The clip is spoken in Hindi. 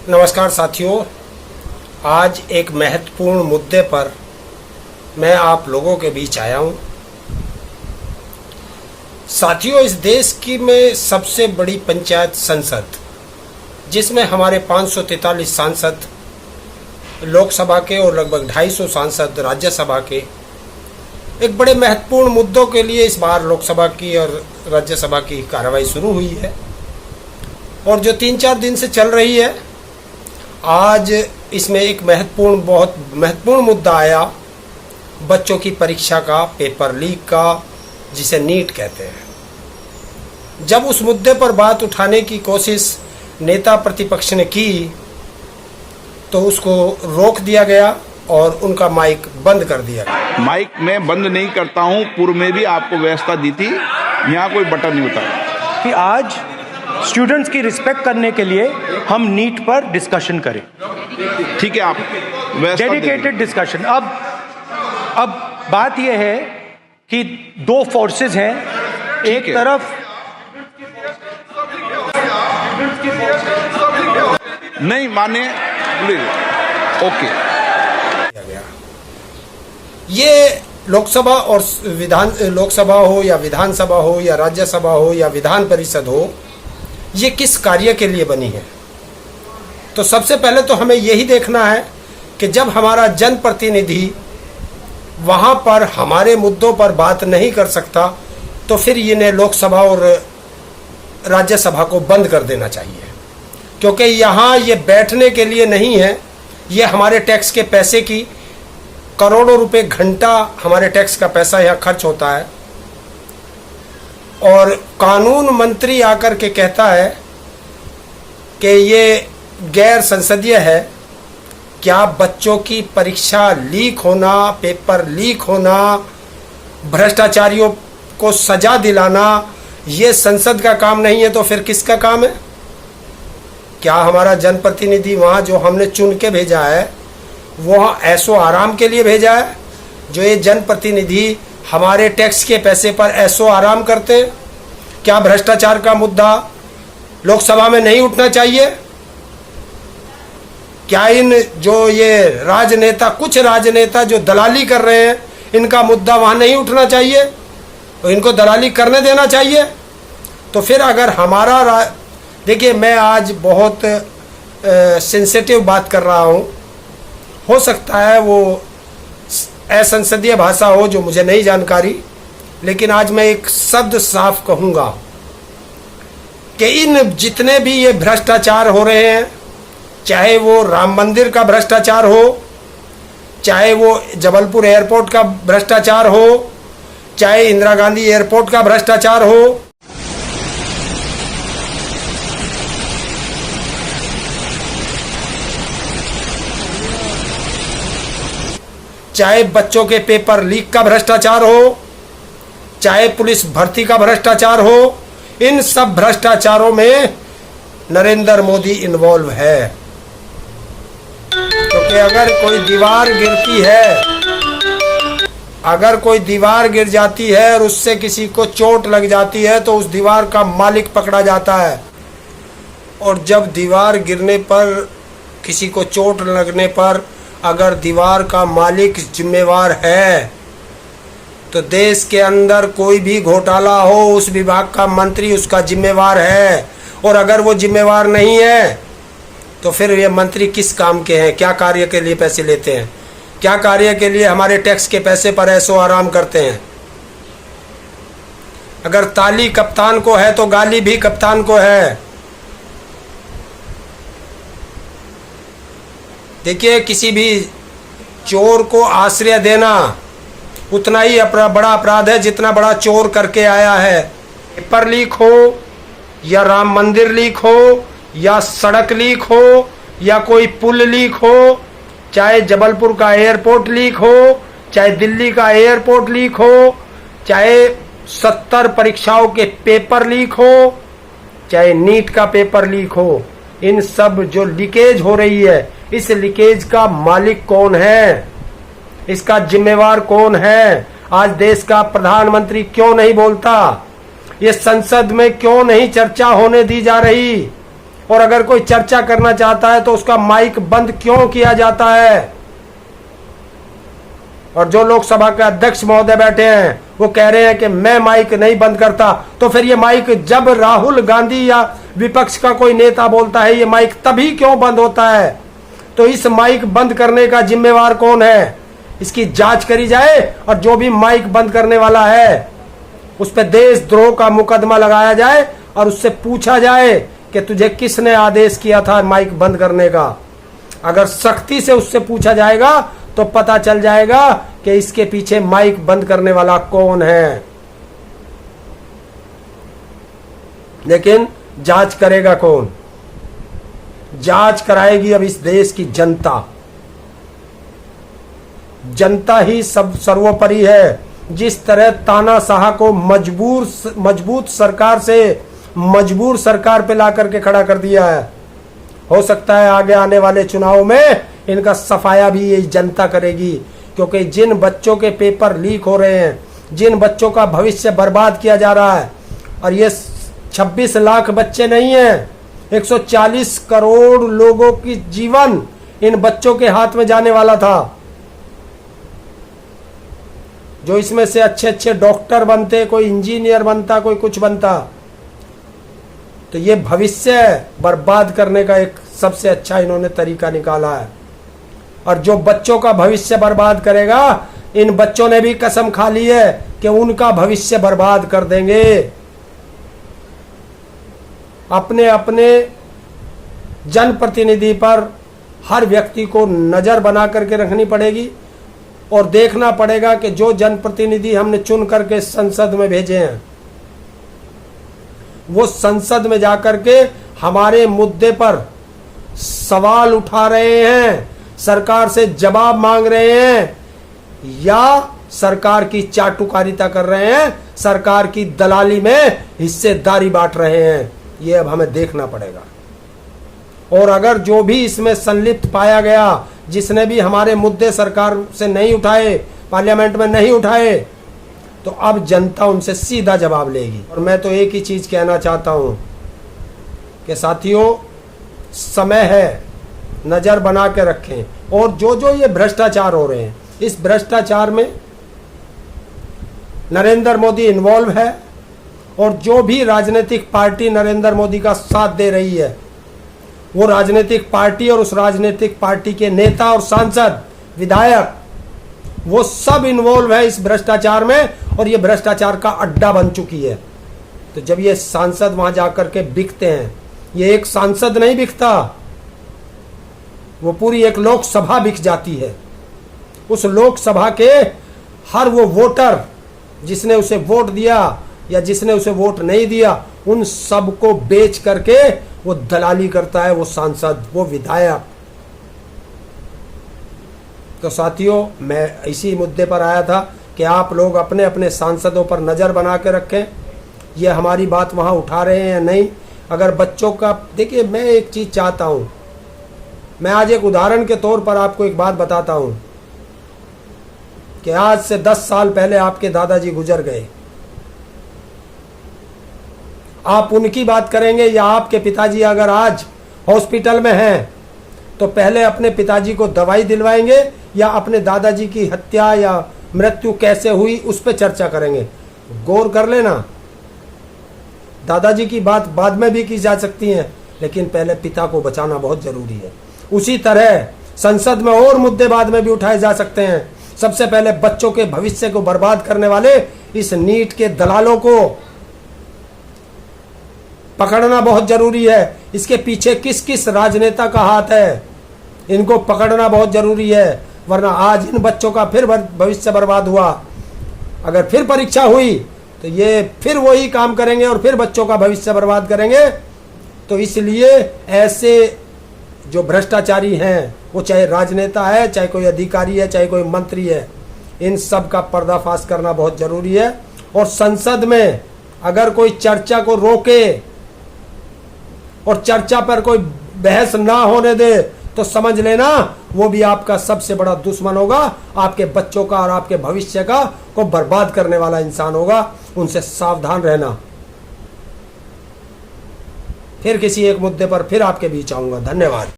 नमस्कार साथियों, आज एक महत्वपूर्ण मुद्दे पर मैं आप लोगों के बीच आया हूं। साथियों, इस देश की में सबसे बड़ी पंचायत संसद, जिसमें हमारे 543 सांसद लोकसभा के और लगभग 250 सांसद राज्यसभा के, एक बड़े महत्वपूर्ण मुद्दों के लिए इस बार लोकसभा की और राज्यसभा की कार्रवाई शुरू हुई है और जो 3-4 दिन से चल रही है। आज इसमें एक बहुत महत्वपूर्ण मुद्दा आया, बच्चों की परीक्षा का, पेपर लीक का, जिसे नीट कहते हैं। जब उस मुद्दे पर बात उठाने की कोशिश नेता प्रतिपक्ष ने की तो उसको रोक दिया गया और उनका माइक बंद कर दिया गया। माइक मैं बंद नहीं करता हूं, पूर्व में भी आपको व्यवस्था दी थी, यहाँ कोई बटन नहीं होता कि आज स्टूडेंट्स की रिस्पेक्ट करने के लिए हम नीट पर डिस्कशन करें। ठीक है, आप डेडिकेटेड डिस्कशन। अब बात यह है कि दो फोर्सेस हैं, एक तरफ नहीं माने, ओके। ये लोकसभा और लोकसभा हो या विधानसभा हो या राज्यसभा हो या विधान परिषद हो, ये किस कार्य के लिए बनी है? तो सबसे पहले तो हमें यही देखना है कि जब हमारा जनप्रतिनिधि वहाँ पर हमारे मुद्दों पर बात नहीं कर सकता तो फिर इन्हें लोकसभा और राज्यसभा को बंद कर देना चाहिए, क्योंकि यहाँ ये बैठने के लिए नहीं है। ये हमारे टैक्स के पैसे की, करोड़ों रुपए घंटा हमारे टैक्स का पैसा यहाँ खर्च होता है और कानून मंत्री आकर के कहता है कि ये गैर संसदीय है। क्या बच्चों की परीक्षा लीक होना, पेपर लीक होना, भ्रष्टाचारियों को सजा दिलाना, ये संसद का काम नहीं है तो फिर किसका काम है? क्या हमारा जनप्रतिनिधि वहाँ जो हमने चुन के भेजा है वह ऐसो आराम के लिए भेजा है? जो ये जनप्रतिनिधि हमारे टैक्स के पैसे पर ऐसो आराम करते? क्या भ्रष्टाचार का मुद्दा लोकसभा में नहीं उठना चाहिए? क्या इन जो ये राजनेता, कुछ राजनेता जो दलाली कर रहे हैं, इनका मुद्दा वहाँ नहीं उठना चाहिए? तो इनको दलाली करने देना चाहिए। तो फिर अगर हमारा देखिए, मैं आज बहुत सेंसिटिव बात कर रहा हूँ, हो सकता है वो असंसदीय भाषा हो जो मुझे नहीं जानकारी, लेकिन आज मैं एक शब्द साफ कहूँगा कि इन जितने भी ये भ्रष्टाचार हो रहे हैं, चाहे वो राम मंदिर का भ्रष्टाचार हो, चाहे वो जबलपुर एयरपोर्ट का भ्रष्टाचार हो, चाहे इंदिरा गांधी एयरपोर्ट का भ्रष्टाचार हो, चाहे बच्चों के पेपर लीक का भ्रष्टाचार हो, चाहे पुलिस भर्ती का भ्रष्टाचार हो, इन सब भ्रष्टाचारों में नरेंद्र मोदी इन्वॉल्व है। क्योंकि अगर कोई दीवार गिरती है, अगर कोई दीवार गिर जाती है और उससे किसी को चोट लग जाती है तो उस दीवार का मालिक पकड़ा जाता है। और जब दीवार गिरने पर, किसी को चोट लगने पर अगर दीवार का मालिक जिम्मेवार है तो देश के अंदर कोई भी घोटाला हो, उस विभाग का मंत्री उसका जिम्मेवार है। और अगर वो जिम्मेवार नहीं है तो फिर ये मंत्री किस काम के हैं? क्या कार्य के लिए पैसे लेते हैं? क्या कार्य के लिए हमारे टैक्स के पैसे पर ऐसो आराम करते हैं? अगर ताली कप्तान को है तो गाली भी कप्तान को है। देखिए, किसी भी चोर को आश्रय देना उतना ही बड़ा अपराध है जितना बड़ा चोर करके आया है। पेपर लीक हो या राम मंदिर लीक हो या सड़क लीक हो या कोई पुल लीक हो, चाहे जबलपुर का एयरपोर्ट लीक हो, चाहे दिल्ली का एयरपोर्ट लीक हो, चाहे 70 परीक्षाओं के पेपर लीक हो, चाहे नीट का पेपर लीक हो, इन सब जो लीकेज हो रही है, इस लीकेज का मालिक कौन है? इसका जिम्मेवार कौन है? आज देश का प्रधानमंत्री क्यों नहीं बोलता? ये संसद में क्यों नहीं चर्चा होने दी जा रही? और अगर कोई चर्चा करना चाहता है तो उसका माइक बंद क्यों किया जाता है? और जो लोकसभा के अध्यक्ष महोदय बैठे हैं वो कह रहे हैं कि मैं माइक नहीं बंद करता, तो फिर ये माइक जब राहुल गांधी या विपक्ष का कोई नेता बोलता है ये माइक तभी क्यों बंद होता है? तो इस माइक बंद करने का जिम्मेवार कौन है? इसकी जांच करी जाए और जो भी माइक बंद करने वाला है उस पर देशद्रोह का मुकदमा लगाया जाए और उससे पूछा जाए कि तुझे किसने आदेश किया था माइक बंद करने का। अगर सख्ती से उससे पूछा जाएगा तो पता चल जाएगा कि इसके पीछे माइक बंद करने वाला कौन है। लेकिन जांच करेगा कौन? जांच कराएगी अब इस देश की जनता। जनता ही सब सर्वोपरि है। जिस तरह तानाशाह को मजबूत सरकार से मजबूर सरकार पे ला करके खड़ा कर दिया है, हो सकता है आगे आने वाले चुनाव में इनका सफाया भी ये जनता करेगी। क्योंकि जिन बच्चों के पेपर लीक हो रहे हैं, जिन बच्चों का भविष्य बर्बाद किया जा रहा है, और ये 26 लाख बच्चे नहीं हैं, 140 करोड़ लोगों की जीवन इन बच्चों के हाथ में जाने वाला था। जो इसमें से अच्छे अच्छे डॉक्टर बनते, कोई इंजीनियर बनता, कोई कुछ बनता, तो ये भविष्य बर्बाद करने का एक सबसे अच्छा इन्होंने तरीका निकाला है। और जो बच्चों का भविष्य बर्बाद करेगा, इन बच्चों ने भी कसम खा ली है कि उनका भविष्य बर्बाद कर देंगे। अपने अपने जनप्रतिनिधि पर हर व्यक्ति को नजर बना करके रखनी पड़ेगी और देखना पड़ेगा कि जो जनप्रतिनिधि हमने चुन करके संसद में भेजे हैं वो संसद में जाकर के हमारे मुद्दे पर सवाल उठा रहे हैं, सरकार से जवाब मांग रहे हैं, या सरकार की चाटुकारिता कर रहे हैं, सरकार की दलाली में हिस्सेदारी बांट रहे हैं। ये अब हमें देखना पड़ेगा। और अगर जो भी इसमें संलिप्त पाया गया, जिसने भी हमारे मुद्दे सरकार से नहीं उठाए, पार्लियामेंट में नहीं उठाए, तो अब जनता उनसे सीधा जवाब लेगी। और मैं तो एक ही चीज कहना चाहता हूं कि साथियों, समय है, नजर बना के रखें। और जो जो ये भ्रष्टाचार हो रहे हैं, इस भ्रष्टाचार में नरेंद्र मोदी इन्वॉल्व है, और जो भी राजनीतिक पार्टी नरेंद्र मोदी का साथ दे रही है, वो राजनीतिक पार्टी और उस राजनीतिक पार्टी के नेता और सांसद, विधायक, वो सब इन्वॉल्व है इस भ्रष्टाचार में, और ये भ्रष्टाचार का अड्डा बन चुकी है। तो जब ये सांसद वहां जाकर के बिकते हैं, ये एक सांसद नहीं बिकता, वो पूरी एक लोकसभा बिक जाती है। उस लोकसभा के हर वो वोटर जिसने उसे वोट दिया या जिसने उसे वोट नहीं दिया, उन सबको बेच करके वो दलाली करता है, वो सांसद, वो विधायक। तो साथियों, मैं इसी मुद्दे पर आया था कि आप लोग अपने अपने सांसदों पर नज़र बना के रखें, ये हमारी बात वहाँ उठा रहे हैं या नहीं। अगर बच्चों का, देखिए मैं एक चीज़ चाहता हूँ, मैं आज एक उदाहरण के तौर पर आपको एक बात बताता हूँ कि आज से 10 साल पहले आपके दादाजी गुजर गए। आप उनकी बात करेंगे या आपके पिताजी अगर आज हॉस्पिटल में हैं तो पहले अपने पिताजी को दवाई दिलवाएंगे या अपने दादाजी की हत्या या मृत्यु कैसे हुई उस पर चर्चा करेंगे? गौर कर लेना, दादाजी की बात बाद में भी की जा सकती है, लेकिन पहले पिता को बचाना बहुत जरूरी है। उसी तरह संसद में और मुद्दे बाद में भी उठाए जा सकते हैं। सबसे पहले बच्चों के भविष्य को बर्बाद करने वाले इस नीट के दलालों को पकड़ना बहुत जरूरी है। इसके पीछे किस किस राजनेता का हाथ है, इनको पकड़ना बहुत जरूरी है, वरना आज इन बच्चों का फिर भविष्य बर्बाद हुआ। अगर फिर परीक्षा हुई तो ये फिर वही काम करेंगे और फिर बच्चों का भविष्य बर्बाद करेंगे। तो इसलिए ऐसे जो भ्रष्टाचारी हैं, वो चाहे राजनेता है, चाहे कोई अधिकारी है, चाहे कोई मंत्री है, इन सब का पर्दाफाश करना बहुत जरूरी है। और संसद में अगर कोई चर्चा को रोके और चर्चा पर कोई बहस ना होने दे तो समझ लेना वो भी आपका सबसे बड़ा दुश्मन होगा, आपके बच्चों का और आपके भविष्य का को बर्बाद करने वाला इंसान होगा। उनसे सावधान रहना। फिर किसी एक मुद्दे पर फिर आपके बीच आऊंगा। धन्यवाद।